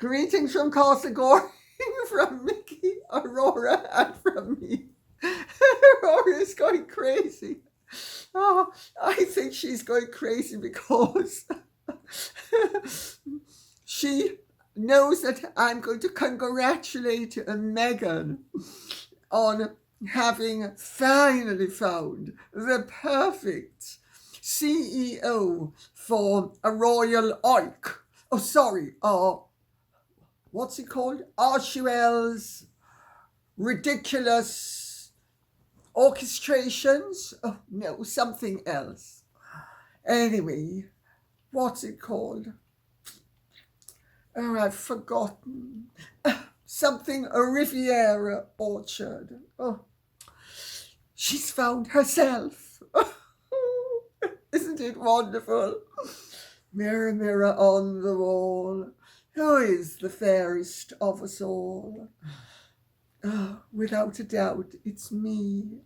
Greetings from Castlego, from Mickey, Aurora, and from me. Aurora is going crazy. Oh, I think she's going crazy because she knows that I'm going to congratulate Meghan on having finally found the perfect CEO for a royal oik. Oh, sorry, what's it called? Archewell's ridiculous orchestrations? Oh, no, something else. Anyway, what's it called? Oh, I've forgotten. Something a Riviera orchard. Oh, she's found herself. Isn't it wonderful? Mirror, mirror on the wall, who is the fairest of us all? Oh, without a doubt, it's me.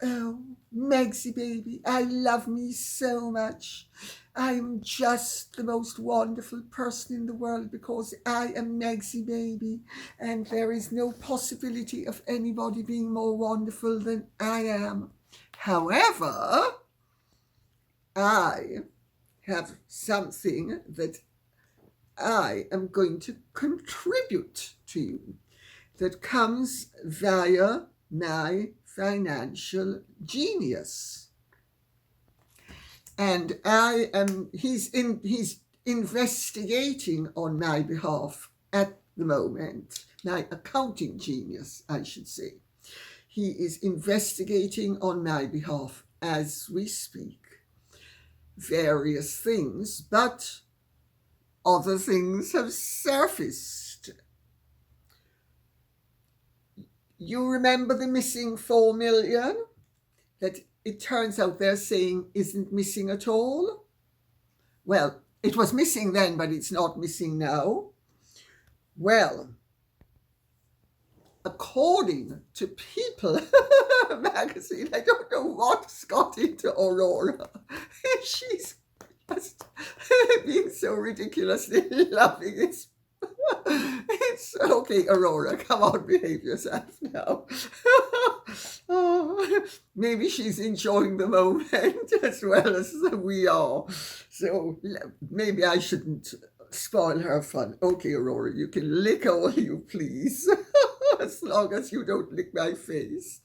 Oh, Megsy baby, I love me so much. I'm just the most wonderful person in the world because I am Megsy baby, and there is no possibility of anybody being more wonderful than I am. However, I have something that I am going to contribute to you that comes via my financial genius. And he's investigating on my behalf at the moment, my accounting genius, I should say. He is investigating on my behalf as we speak various things, but other things have surfaced. You remember the missing 4 million that it turns out they're saying isn't missing at all? Well, it was missing then, but it's not missing now. Well, according to People magazine, I don't know what's got into Aurora. She's just being so ridiculously loving. It's okay, Aurora, come on, behave yourself now. Oh, maybe she's enjoying the moment as well as we are. So maybe I shouldn't spoil her fun. Okay, Aurora, you can lick all you please, as long as you don't lick my face.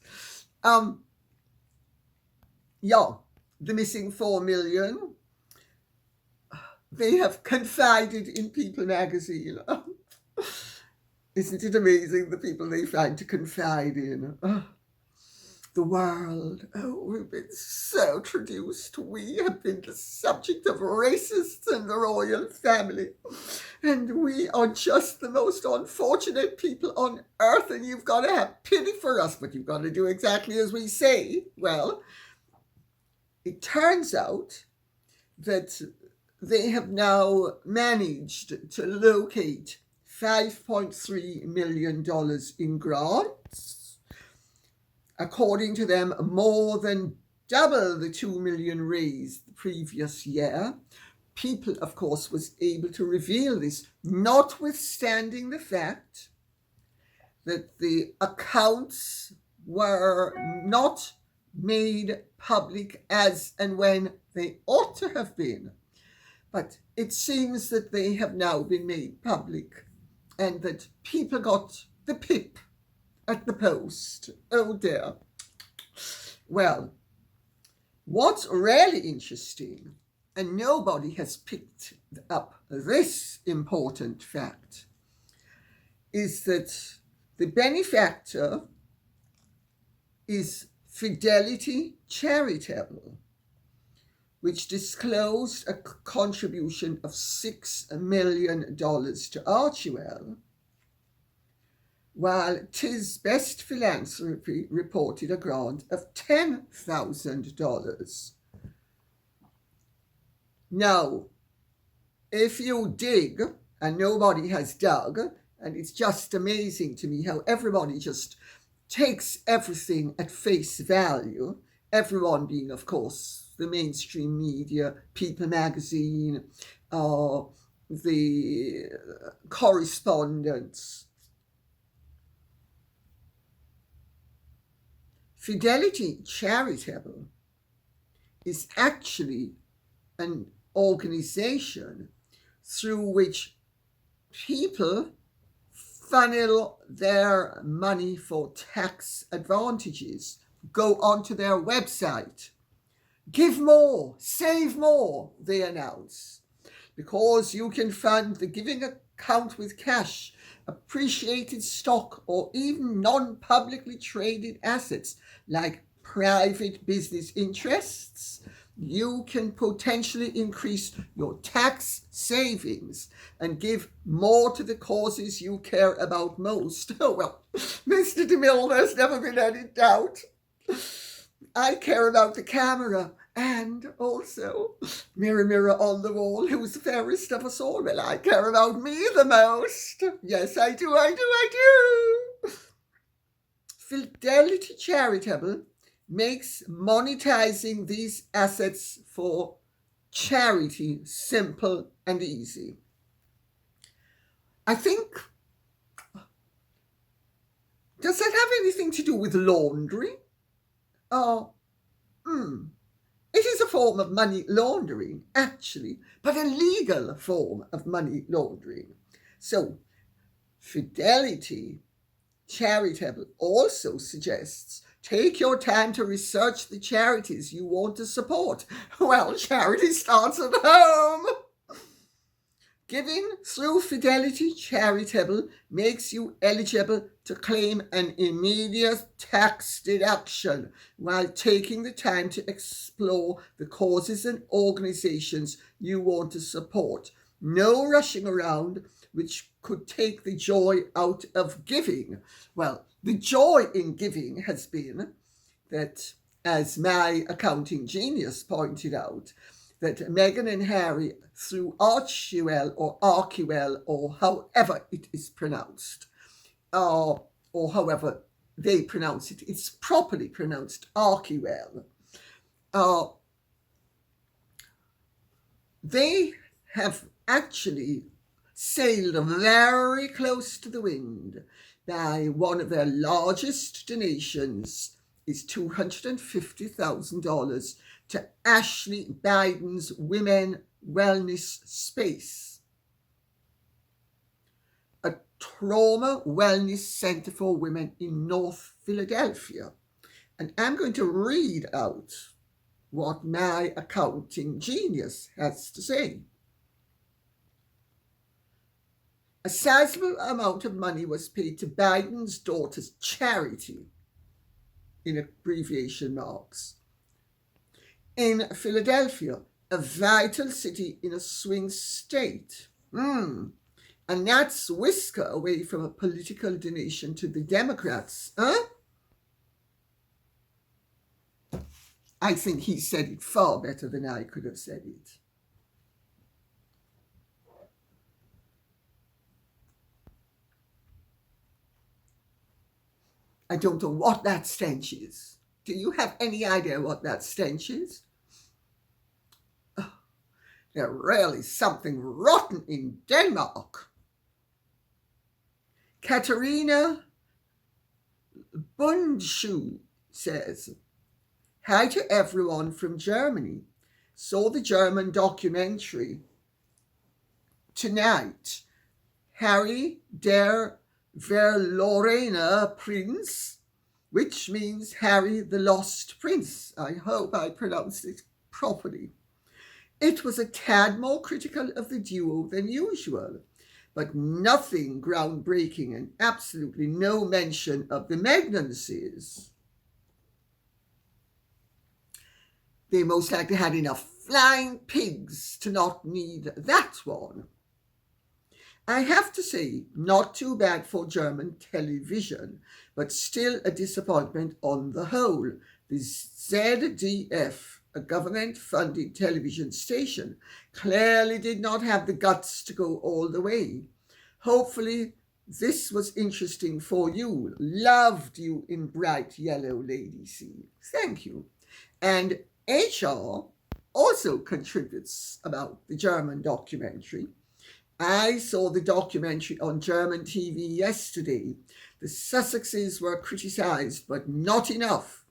Yeah, the missing 4 million. They have confided in People magazine. Isn't it amazing the people they find to confide in? The world. Oh, we've been so traduced. We have been the subject of racists in the royal family. And we are just the most unfortunate people on earth, and you've got to have pity for us, but you've got to do exactly as we say. Well, it turns out that they have now managed to locate $5.3 million in grants. According to them, more than double the 2 million raised the previous year. People, of course, was able to reveal this, notwithstanding the fact that the accounts were not made public as and when they ought to have been. But it seems that they have now been made public and that people got the pip at the post. Oh dear. Well, what's really interesting, and nobody has picked up this important fact, is that the benefactor is Fidelity Charitable, which disclosed a contribution of $6 million to Archewell, while Tis Best Philanthropy reported a grant of $10,000. Now, if you dig, and nobody has dug, and it's just amazing to me how everybody just takes everything at face value, everyone being, of course, the mainstream media, People magazine, the correspondence. Fidelity Charitable is actually an organization through which people funnel their money for tax advantages. Go onto their website. Give more, save more, they announce. Because you can fund the giving account with cash, appreciated stock, or even non-publicly traded assets like private business interests, you can potentially increase your tax savings and give more to the causes you care about most. Oh, well, Mr. DeMille, there's never been any doubt. I care about the camera and also, mirror, mirror on the wall, who's the fairest of us all? Well, I care about me the most. Yes, I do. Fidelity Charitable makes monetizing these assets for charity simple and easy. I think, does that have anything to do with laundry? It is a form of money laundering, actually, but a legal form of money laundering. So, Fidelity Charitable also suggests take your time to research the charities you want to support. Well, charity starts at home. Giving through Fidelity Charitable makes you eligible to claim an immediate tax deduction while taking the time to explore the causes and organizations you want to support. No rushing around, which could take the joy out of giving. Well, the joy in giving has been that, as my accounting genius pointed out, that Meghan and Harry, through Archewell or Archewell or however it is pronounced, or however they pronounce it, it's properly pronounced Archewell. They have actually sailed very close to the wind by one of their largest donations is $250,000 to Ashley Biden's Women Wellness Space, a trauma wellness center for women in North Philadelphia. And I'm going to read out what my accounting genius has to say. A sizable amount of money was paid to Biden's daughter's charity, in abbreviation marks, in Philadelphia, a vital city in a swing state. And that's whisker away from a political donation to the Democrats. I think he said it far better than I could have said it. I don't know what that stench is. Do you have any idea what that stench is? Oh, there's really something rotten in Denmark. Katarina Bundschuh says, hi to everyone from Germany. Saw the German documentary tonight. Harry der Verlorene Prince, which means Harry the Lost Prince. I hope I pronounced it properly. It was a tad more critical of the duo than usual, but nothing groundbreaking and absolutely no mention of the Magnancies. They most likely had enough flying pigs to not need that one. I have to say, not too bad for German television, but still a disappointment on the whole. The ZDF, a government-funded television station, clearly did not have the guts to go all the way. Hopefully, this was interesting for you. Loved you in bright yellow, Lady C. Thank you. And HR also contributes about the German documentary. I saw the documentary on German TV yesterday. The Sussexes were criticised, but not enough.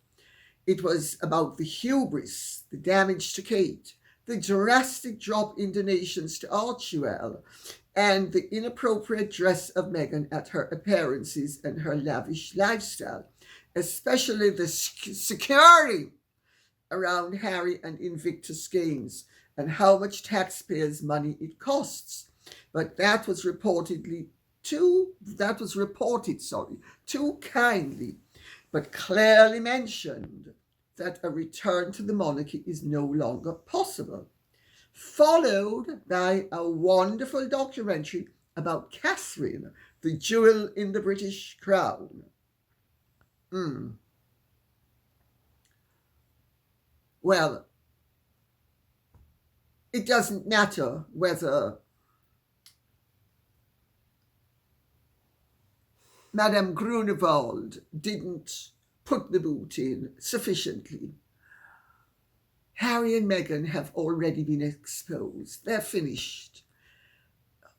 It was about the hubris, the damage to Kate, the drastic drop in donations to Archewell, and the inappropriate dress of Meghan at her appearances and her lavish lifestyle, especially the security around Harry and Invictus Games and how much taxpayers' money it costs. But that was reported too kindly, but clearly mentioned that a return to the monarchy is no longer possible, followed by a wonderful documentary about Catherine, the jewel in the British crown. Well, it doesn't matter whether Madame Grunewald didn't put the boot in sufficiently. Harry and Meghan have already been exposed. They're finished.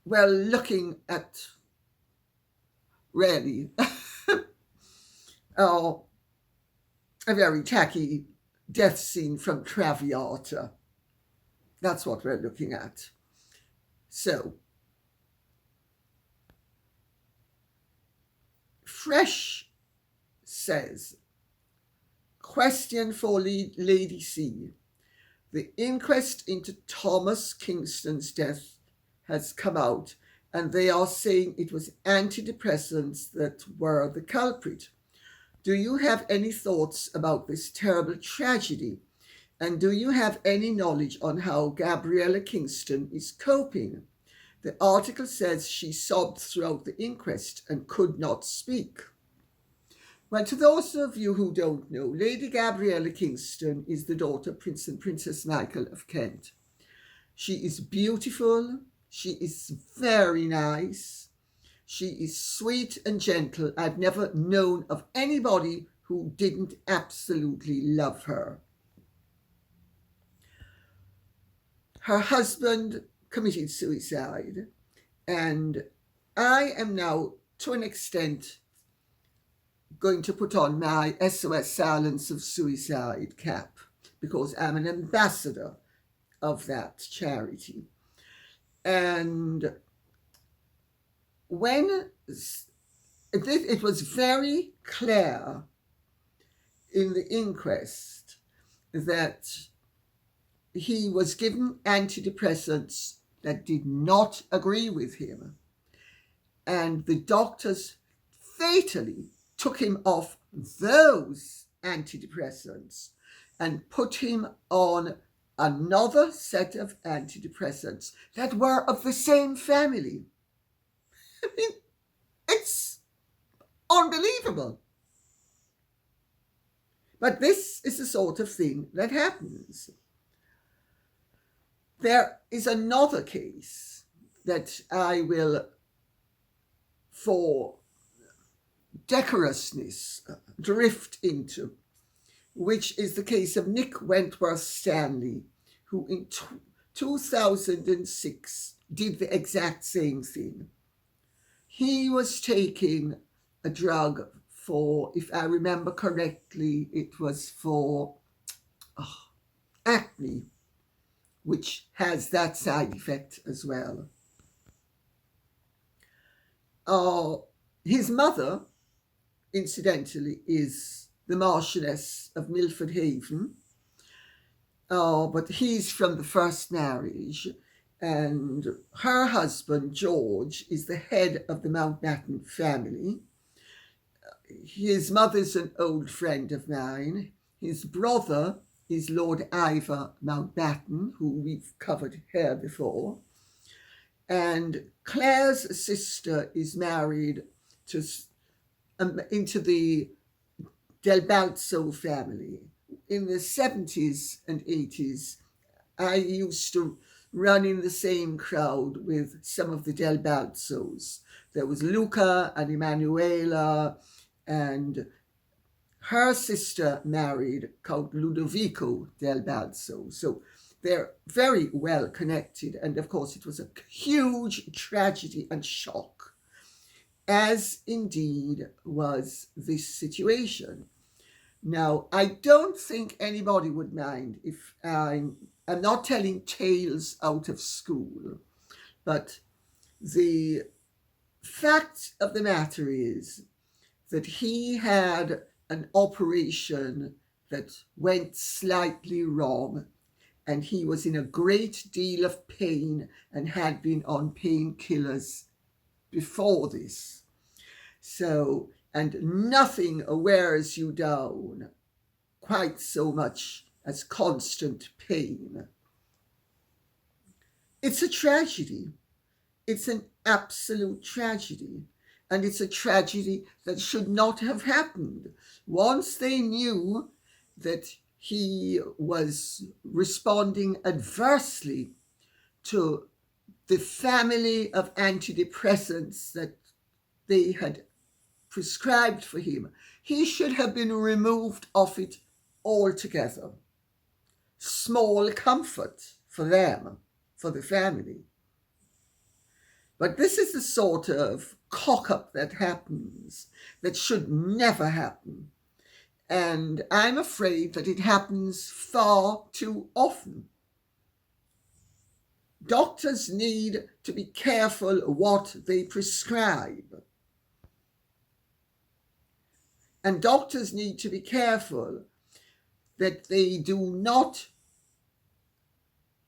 We're looking at, really, a very tacky death scene from Traviata. That's what we're looking at. So, Fresh says, question for Lady C. The inquest into Thomas Kingston's death has come out, and they are saying it was antidepressants that were the culprit. Do you have any thoughts about this terrible tragedy? And do you have any knowledge on how Gabriella Kingston is coping? The article says she sobbed throughout the inquest and could not speak. Well, to those of you who don't know, Lady Gabriella Kingston is the daughter of Prince and Princess Michael of Kent. She is beautiful. She is very nice. She is sweet and gentle. I've never known of anybody who didn't absolutely love her. Her husband committed suicide, and I am now, to an extent, going to put on my SOS Silence of Suicide cap, because I'm an ambassador of that charity. And when it was very clear in the inquest that he was given antidepressants that did not agree with him, and the doctors fatally took him off those antidepressants and put him on another set of antidepressants that were of the same family. I mean, it's unbelievable. But this is the sort of thing that happens. There is another case that I will, for decorousness, drift into, which is the case of Nick Wentworth Stanley, who in 2006 did the exact same thing. He was taking a drug for, if I remember correctly, it was for acne, which has that side effect as well. His mother, incidentally, is the Marchioness of Milford Haven, but he's from the first marriage, and her husband, George, is the head of the Mountbatten family. His mother's an old friend of mine. His brother is Lord Ivor Mountbatten, who we've covered here before. And Claire's sister is married into the Del Balzo family. In the 70s and 80s, I used to run in the same crowd with some of the Del Balzos. There was Luca and Emanuela, and her sister married Count Ludovico del Balzo. So They're very well connected, and of course it was a huge tragedy and shock, as indeed was this situation. Now, I don't think anybody would mind if I'm not telling tales out of school, but the fact of the matter is that he had an operation that went slightly wrong, and he was in a great deal of pain and had been on painkillers before this. So, and nothing wears you down quite so much as constant pain. It's a tragedy. It's an absolute tragedy. And it's a tragedy that should not have happened. Once they knew that he was responding adversely to the family of antidepressants that they had prescribed for him, he should have been removed off it altogether. Small comfort for them, for the family. But this is the sort of cock-up that happens, that should never happen. And I'm afraid that it happens far too often. Doctors need to be careful what they prescribe. And doctors need to be careful that they do not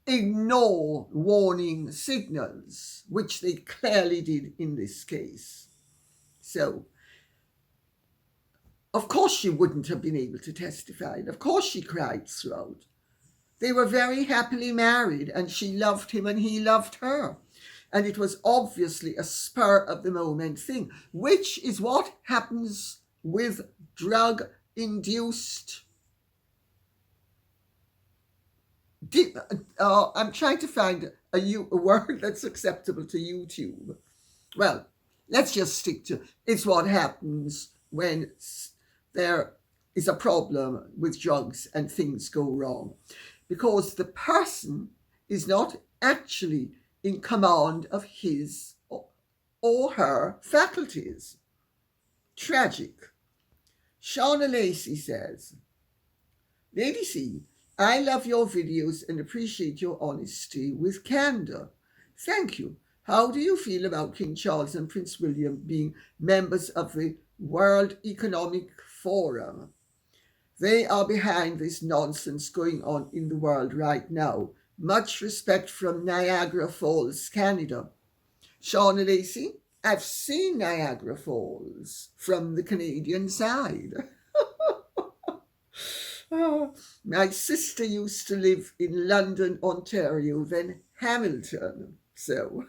ignore warning signals, which they clearly did in this case. So, of course she wouldn't have been able to testify. Of course she cried throughout. They were very happily married, and she loved him and he loved her. And it was obviously a spur of the moment thing, which is what happens with drug-induced. I'm trying to find a word that's acceptable to YouTube. Well, let's just stick to it's what happens when there is a problem with drugs and things go wrong. Because the person is not actually in command of his or her faculties. Tragic. Shauna Lacey says, Lady C, I love your videos and appreciate your honesty with candor. Thank you. How do you feel about King Charles and Prince William being members of the World Economic Forum? They are behind this nonsense going on in the world right now. Much respect from Niagara Falls, Canada. Shauna Lacey, I've seen Niagara Falls from the Canadian side. My sister used to live in London, Ontario, then Hamilton. So,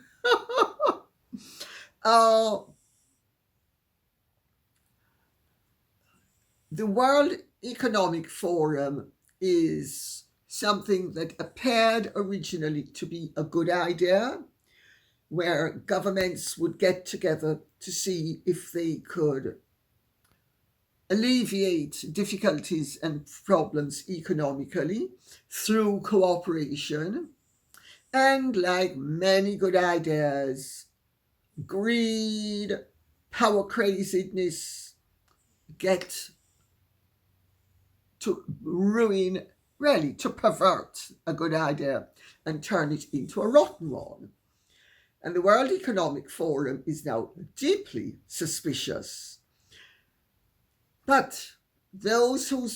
the World Economic Forum is something that appeared originally to be a good idea, where governments would get together to see if they could alleviate difficulties and problems economically through cooperation. And like many good ideas, greed, power craziness get to ruin, really to pervert a good idea and turn it into a rotten one. And the World Economic Forum is now deeply suspicious. But those who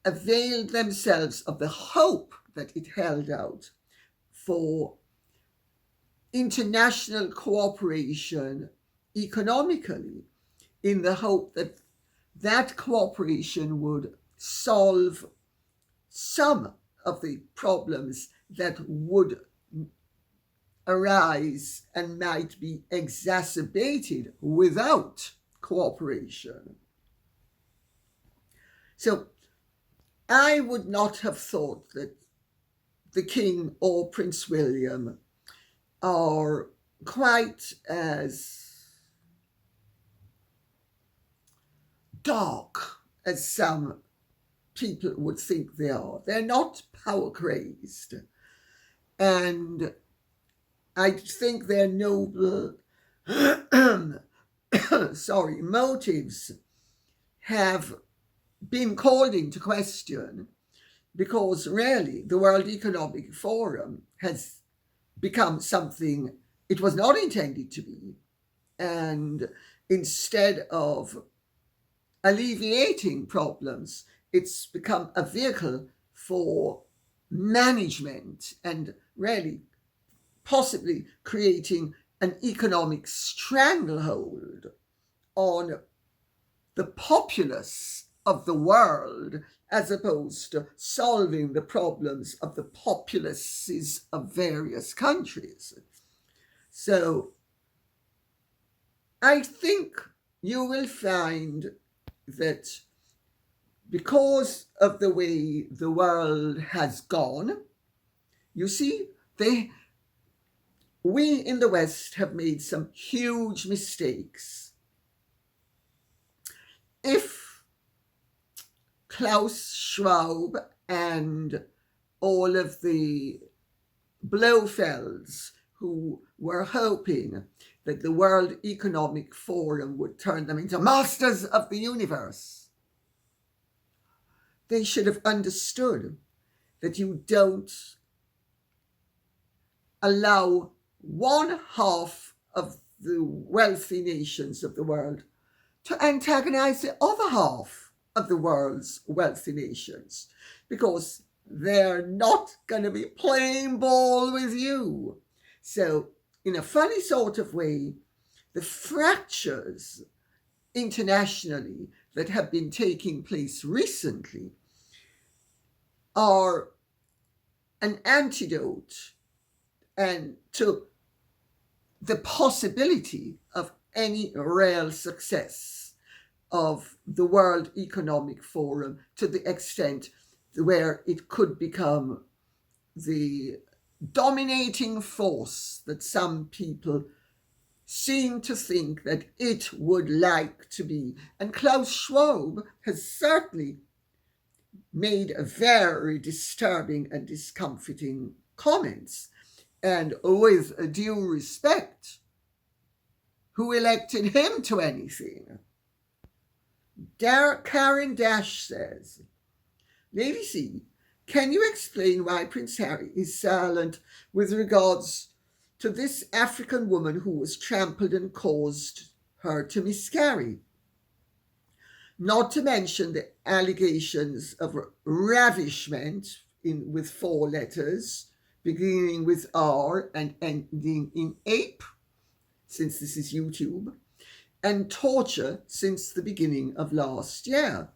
availed themselves of the hope that it held out for international cooperation economically, in the hope that that cooperation would solve some of the problems that would arise and might be exacerbated without cooperation. So I would not have thought that the King or Prince William are quite as dark as some people would think they are. They're not power crazed. And I think their noble motives have been called into question, because really the World Economic Forum has become something it was not intended to be. And instead of alleviating problems, it's become a vehicle for management and really possibly creating an economic stranglehold on the populace of the world, as opposed to solving the problems of the populaces of various countries. So I think you will find that because of the way the world has gone, you see, we in the West have made some huge mistakes. If Klaus Schwab and all of the Blofelds who were hoping that the World Economic Forum would turn them into masters of the universe, they should have understood that you don't allow one half of the wealthy nations of the world to antagonize the other half of the world's wealthy nations, because they're not going to be playing ball with you. So, in a funny sort of way, the fractures internationally that have been taking place recently are an antidote and to the possibility of any real success of the World Economic Forum, to the extent where it could become the dominating force that some people seem to think that it would like to be. And Klaus Schwab has certainly made very disturbing and discomforting comments. And with due respect, who elected him to anything? Karen Dash says, Lady C, can you explain why Prince Harry is silent with regards to this African woman who was trampled and caused her to miscarry? Not to mention the allegations of ravishment with 4 letters, beginning with R and ending in ape, since this is YouTube, and torture since the beginning of last year.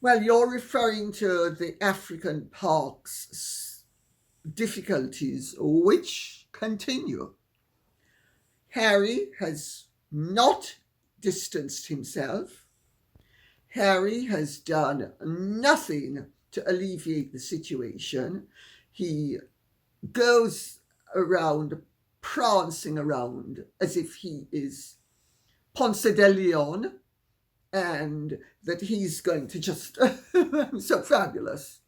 Well, you're referring to the African park's difficulties, which continue. Harry has not distanced himself. Harry has done nothing to alleviate the situation. He goes around prancing around as if he is Ponce de Leon, and that he's going to just so fabulous.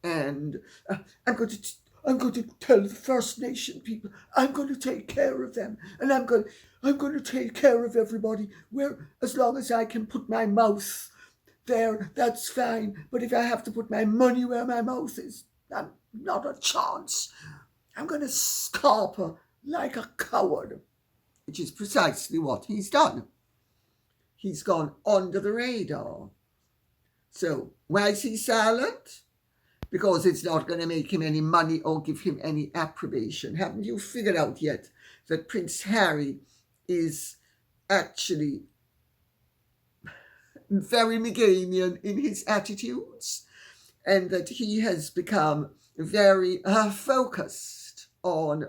And I'm going to tell the First Nation people, I'm going to take care of them, and I'm going to take care of everybody. Where, as long as I can put my mouth there, that's fine. But if I have to put my money where my mouth is, I'm not a chance. I'm going to scarp her like a coward, which is precisely what he's done. He's gone under the radar. So why is he silent? Because it's not going to make him any money or give him any approbation. Haven't you figured out yet that Prince Harry is actually very Meghan in his attitudes, and that he has become very focused on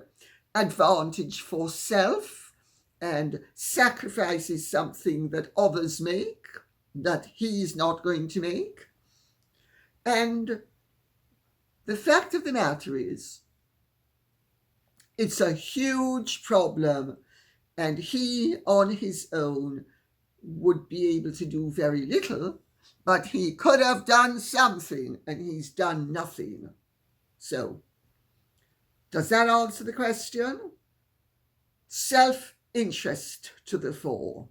advantage for self and sacrifices something that others make that he's not going to make? And the fact of the matter is, it's a huge problem, and he on his own would be able to do very little, but he could have done something, and he's done nothing. So, does that answer the question? Self-interest to the fore.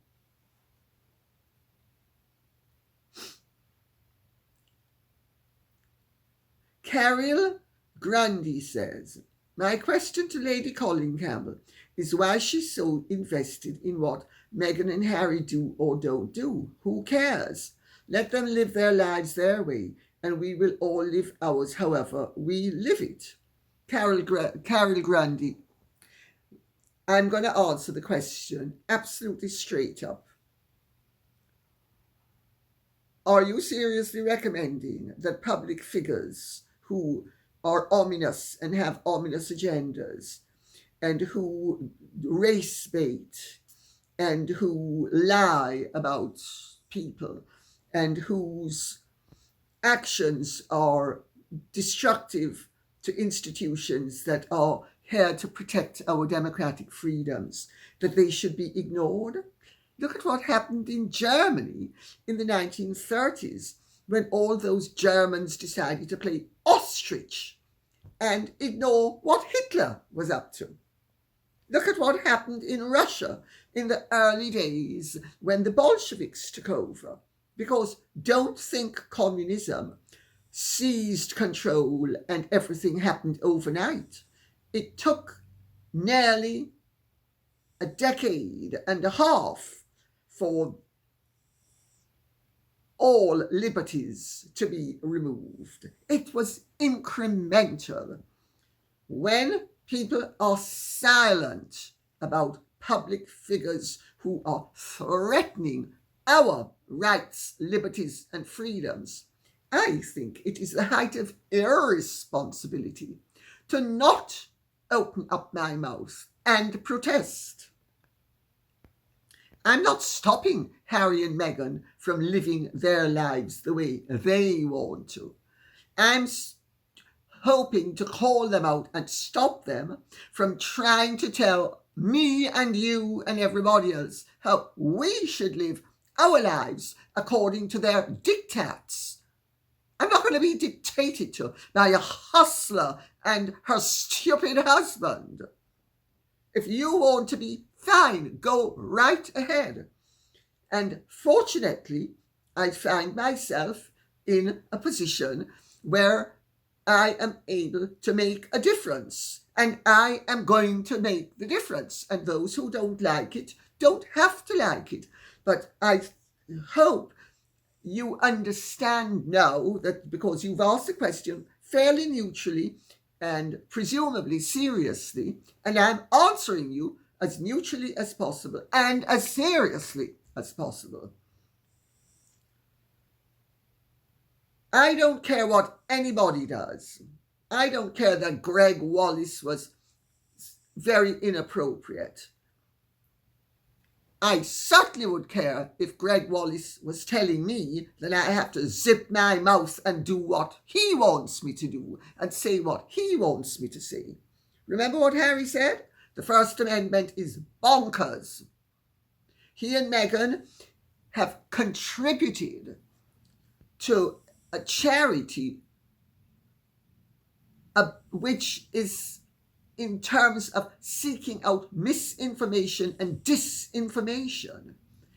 Carol Grundy says, my question to Lady Colin Campbell is why she's so invested in what Meghan and Harry do or don't do. Who cares? Let them live their lives their way, and we will all live ours however we live it. Carol Grundy, I'm going to answer the question absolutely straight up. Are you seriously recommending that public figures who are ominous and have ominous agendas and who race bait and who lie about people and whose actions are destructive to institutions that are here to protect our democratic freedoms, that they should be ignored? Look at what happened in Germany in the 1930s when all those Germans decided to play ostrich and ignore what Hitler was up to. Look at what happened in Russia in the early days when the Bolsheviks took over. Because don't think communism seized control and everything happened overnight. It took nearly a decade and a half for all liberties to be removed. It was incremental. When people are silent about public figures who are threatening our rights, liberties, and freedoms, I think it is the height of irresponsibility to not open up my mouth and protest. I'm not stopping Harry and Meghan from living their lives the way they want to. I'm hoping to call them out and stop them from trying to tell me and you and everybody else how we should live our lives according to their diktats. I'm not going to be dictated to by a hustler and her stupid husband. If you want to be fine, go right ahead. And fortunately, I find myself in a position where I am able to make a difference. And I am going to make the difference. And those who don't like it don't have to like it. But I hope you understand now that because you've asked the question fairly neutrally and presumably seriously, and I'm answering you as neutrally as possible and as seriously as possible. I don't care what anybody does. I don't care that Greg Wallace was very inappropriate. I certainly would care if Greg Wallace was telling me that I have to zip my mouth and do what he wants me to do and say what he wants me to say. Remember what Harry said? The First Amendment is bonkers. He and Meghan have contributed to a charity which is in terms of seeking out misinformation and disinformation.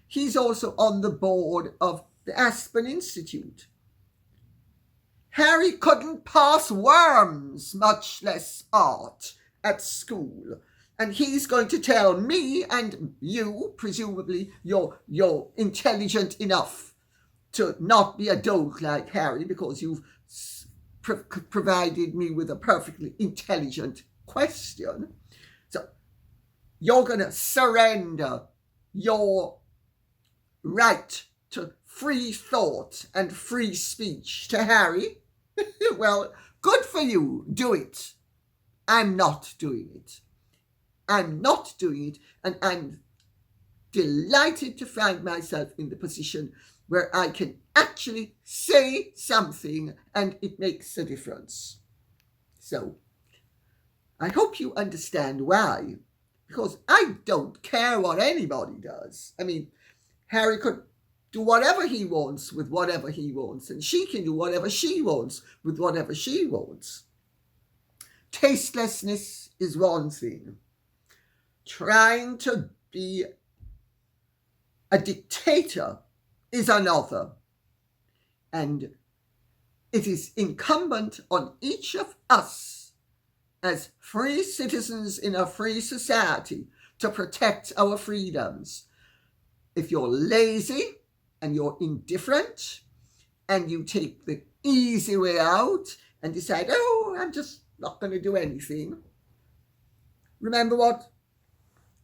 He's also on the board of the Aspen Institute. Harry couldn't pass worms, much less art, at school. And he's going to tell me and you, presumably you're intelligent enough to not be a dolt like Harry because you've provided me with a perfectly intelligent question. So you're going to surrender your right to free thought and free speech to Harry? Well, good for you. Do it. I'm not doing it. I'm not doing it, and I'm delighted to find myself in the position where I can actually say something and it makes a difference. So, I hope you understand why, because I don't care what anybody does. I mean, Harry could do whatever he wants with whatever he wants, and she can do whatever she wants with whatever she wants. Tastelessness is one thing. Trying to be a dictator is another. And it is incumbent on each of us as free citizens in a free society to protect our freedoms. If you're lazy and you're indifferent and you take the easy way out and decide, oh, I'm just not going to do anything. Remember what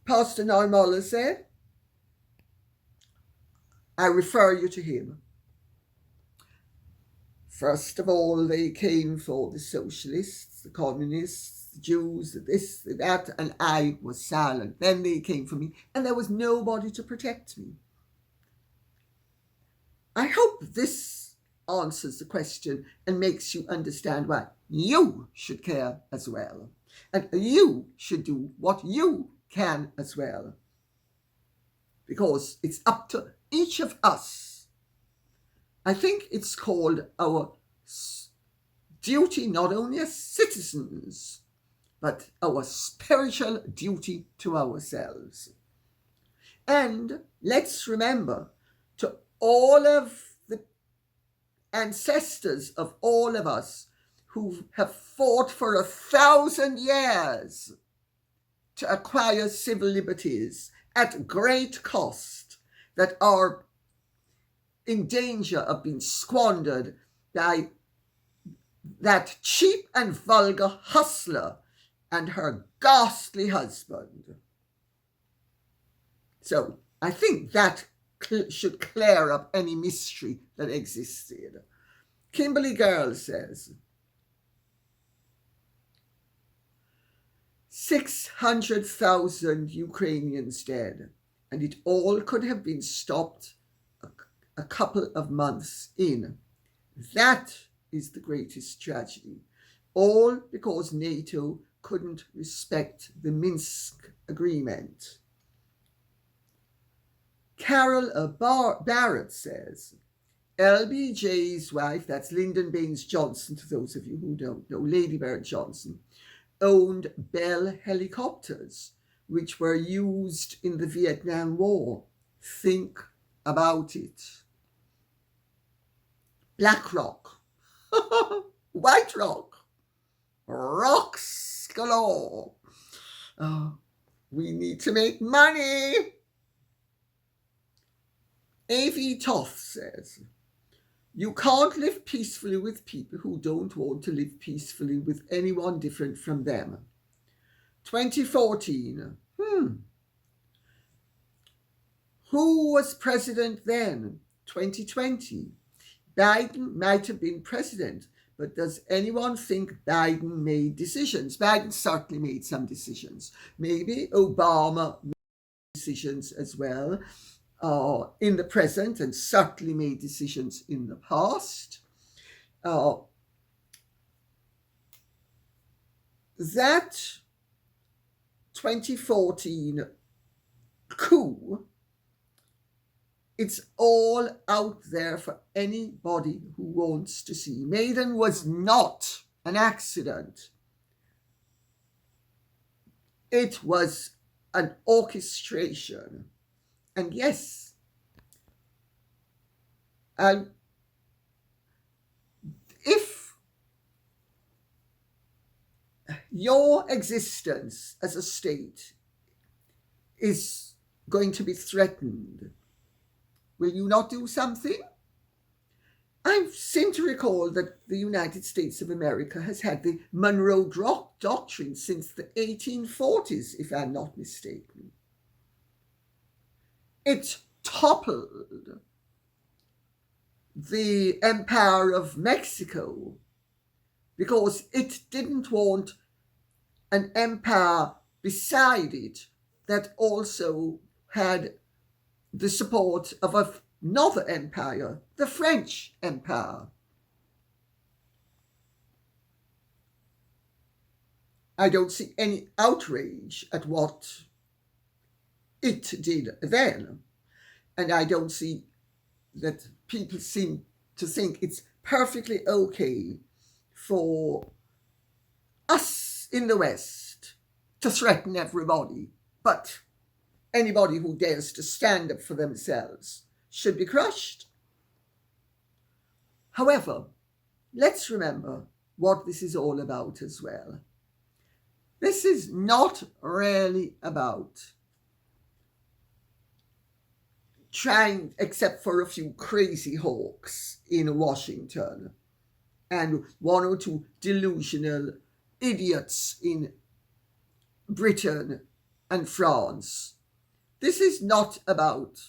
Pastor Neumoller said? I refer you to him. First of all, they came for the socialists, the communists, the Jews, the this, the that, and I was silent. Then they came for me, and there was nobody to protect me. I hope this answers the question and makes you understand why you should care as well. And you should do what you can as well. Because it's up to each of us. I think it's called our duty not only as citizens, but our spiritual duty to ourselves. And let's remember, to all of the ancestors of all of us who have fought for 1,000 years to acquire civil liberties at great cost, that are in danger of being squandered by that cheap and vulgar hustler and her ghastly husband. So I think that should clear up any mystery that existed. Kimberly Girl says, 600,000 Ukrainians dead, and it all could have been stopped a couple of months in. That is the greatest tragedy. All because NATO couldn't respect the Minsk agreement. Carol Barrett says, LBJ's wife, that's Lyndon Baines Johnson, to those of you who don't know, Lady Barrett Johnson, owned Bell helicopters, which were used in the Vietnam War. Think about it. Black Rock, White Rock, rocks galore. We need to make money. A.V. Toth says, you can't live peacefully with people who don't want to live peacefully with anyone different from them. 2014. Who was president then? 2020. Biden might have been president, but does anyone think Biden made decisions? Biden certainly made some decisions. Maybe Obama made decisions as well in the present, and certainly made decisions in the past. That 2014 coup, it's all out there for anybody who wants to see. Meghan was not an accident. It was an orchestration. And yes, if your existence as a state is going to be threatened, will you not do something? I seem to recall that the United States of America has had the Monroe Doctrine since the 1840s, if I'm not mistaken. It toppled the Empire of Mexico because it didn't want an empire beside it that also had the support of another empire, the French Empire. I don't see any outrage at what it did then, and I don't see that people seem to think it's perfectly okay for us in the West to threaten everybody, but anybody who dares to stand up for themselves should be crushed. However, let's remember what this is all about as well. This is not really about trying, except for a few crazy hawks in Washington and one or two delusional idiots in Britain and France. This is not about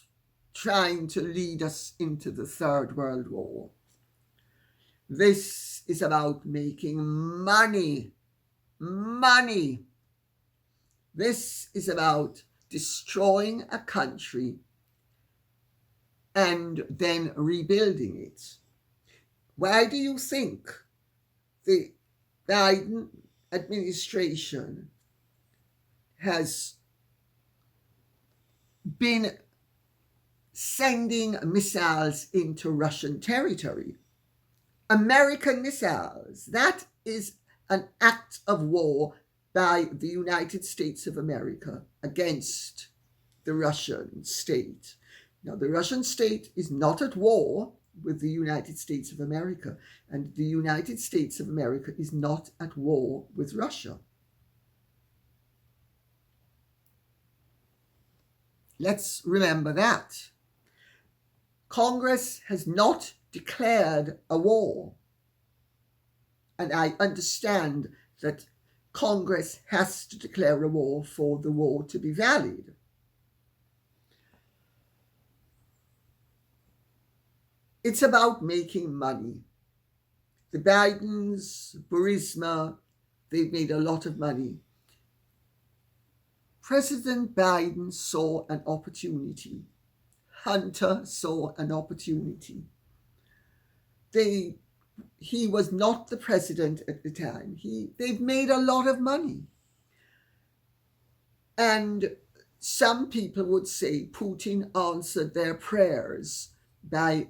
trying to lead us into the Third World War. This is about making money. Money. This is about destroying a country and then rebuilding it. Why do you think the Biden administration has been sending missiles into Russian territory? American missiles. That is an act of war by the United States of America against the Russian state. Now, the Russian state is not at war with the United States of America, and the United States of America is not at war with Russia. Let's remember that. Congress has not declared a war. And I understand that Congress has to declare a war for the war to be valid. It's about making money. The Bidens, Burisma, they've made a lot of money. President Biden saw an opportunity. Hunter saw an opportunity. He was not the president at the time. They've made a lot of money. And some people would say Putin answered their prayers by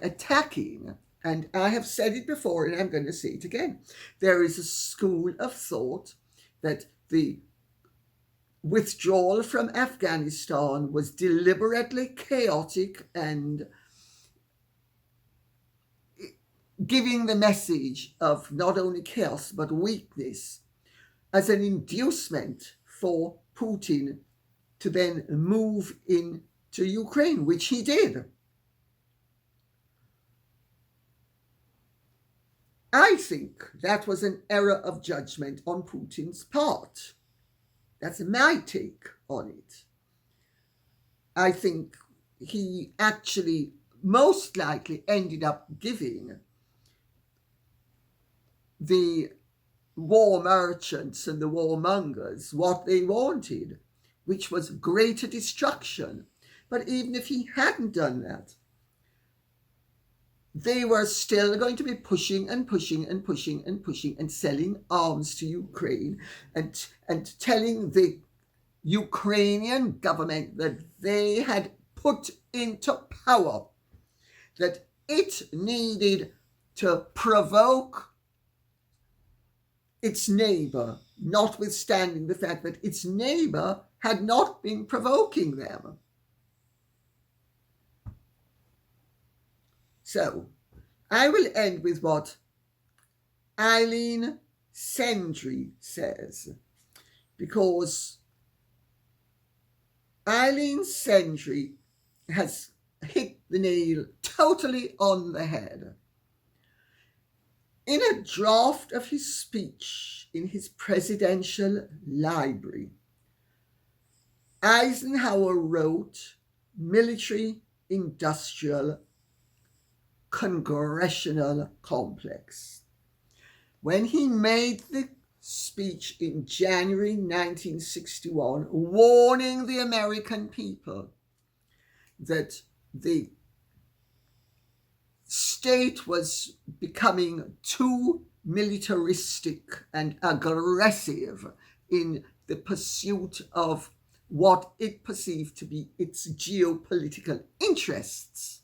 attacking. And I have said it before, and I'm going to say it again. There is a school of thought that the withdrawal from Afghanistan was deliberately chaotic and giving the message of not only chaos but weakness as an inducement for Putin to then move into Ukraine, which he did. I think that was an error of judgment on Putin's part. That's my take on it. I think he actually most likely ended up giving the war merchants and the warmongers what they wanted, which was greater destruction. But even if he hadn't done that, they were still going to be pushing and selling arms to Ukraine and telling the Ukrainian government that they had put into power that it needed to provoke its neighbor, notwithstanding the fact that its neighbor had not been provoking them. So, I will end with what Eileen Sendry says, because Eileen Sendry has hit the nail totally on the head. In a draft of his speech in his presidential library, Eisenhower wrote military-industrial Congressional complex. When he made the speech in January 1961, warning the American people that the state was becoming too militaristic and aggressive in the pursuit of what it perceived to be its geopolitical interests.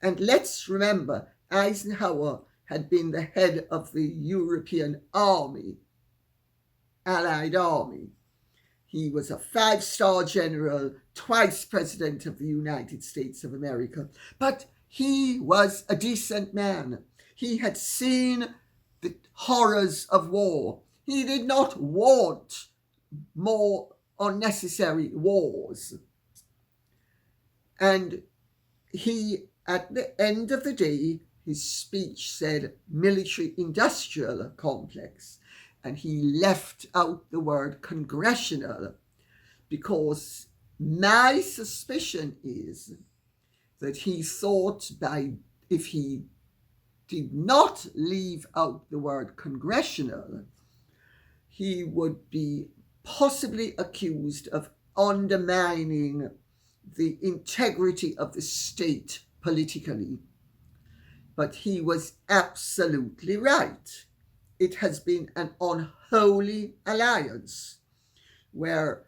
And let's remember, Eisenhower had been the head of the European army, Allied army. He was a 5-star general, twice president of the United States of America. But he was a decent man. He had seen the horrors of war. He did not want more unnecessary wars. And he, at the end of the day, his speech said military-industrial complex, and he left out the word congressional, because my suspicion is that he thought if he did not leave out the word congressional, he would be possibly accused of undermining the integrity of the state politically. But he was absolutely right. It has been an unholy alliance where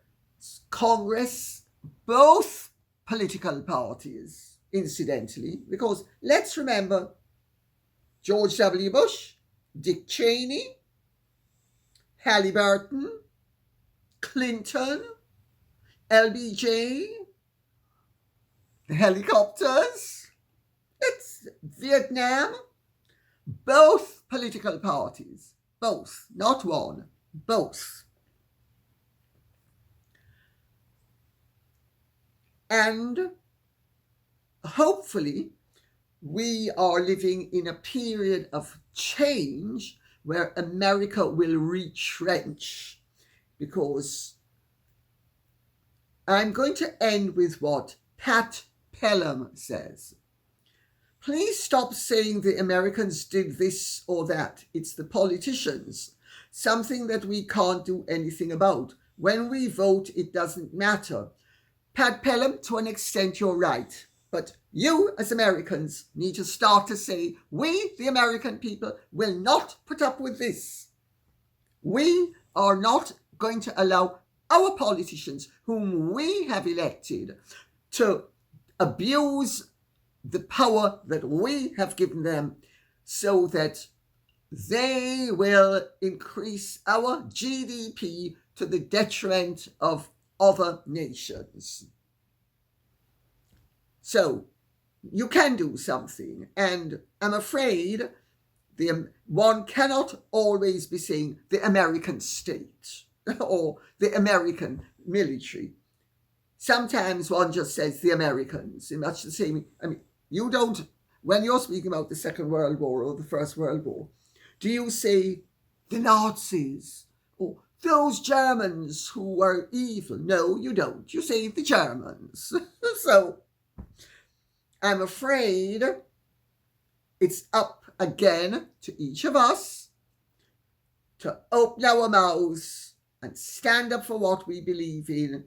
Congress, both political parties, incidentally, because let's remember George W. Bush, Dick Cheney, Halliburton, Clinton, LBJ, the helicopters, it's Vietnam, both political parties, both, not one, both. And hopefully we are living in a period of change where America will retrench, because I'm going to end with what Pat Pelham says. Please stop saying the Americans did this or that. It's the politicians, something that we can't do anything about. When we vote, it doesn't matter. Pat Pelham, to an extent, you're right. But you, as Americans, need to start to say, we, the American people, will not put up with this. We are not going to allow our politicians, whom we have elected, to abuse the power that we have given them so that they will increase our GDP to the detriment of other nations. So you can do something, and I'm afraid one cannot always be saying the American state or the American military. Sometimes one just says the Americans in much the same. I mean, you don't, when you're speaking about the Second World War or the First World War, do you say the Nazis or those Germans who were evil? No, you don't. You say the Germans. So I'm afraid it's up again to each of us to open our mouths and stand up for what we believe in.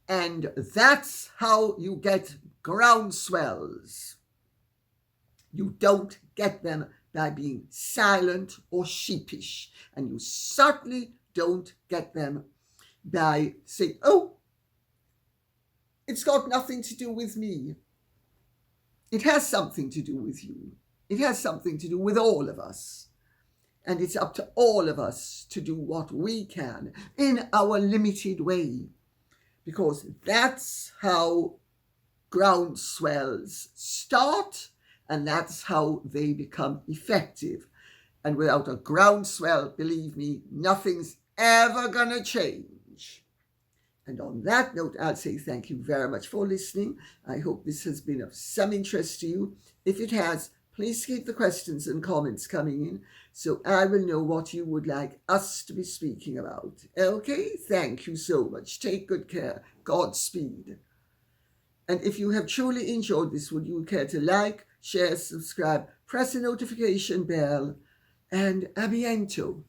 And that's how you get groundswells. You don't get them by being silent or sheepish. And you certainly don't get them by saying, oh, it's got nothing to do with me. It has something to do with you. It has something to do with all of us. And it's up to all of us to do what we can in our limited way. Because that's how groundswells start, and that's how they become effective. And without a groundswell, believe me, nothing's ever going to change. And on that note, I'll say thank you very much for listening. I hope this has been of some interest to you. If it has, please keep the questions and comments coming in so I will know what you would like us to be speaking about. Okay, thank you so much. Take good care. Godspeed. And if you have truly enjoyed this, would you care to like, share, subscribe, press the notification bell, and a bientôt.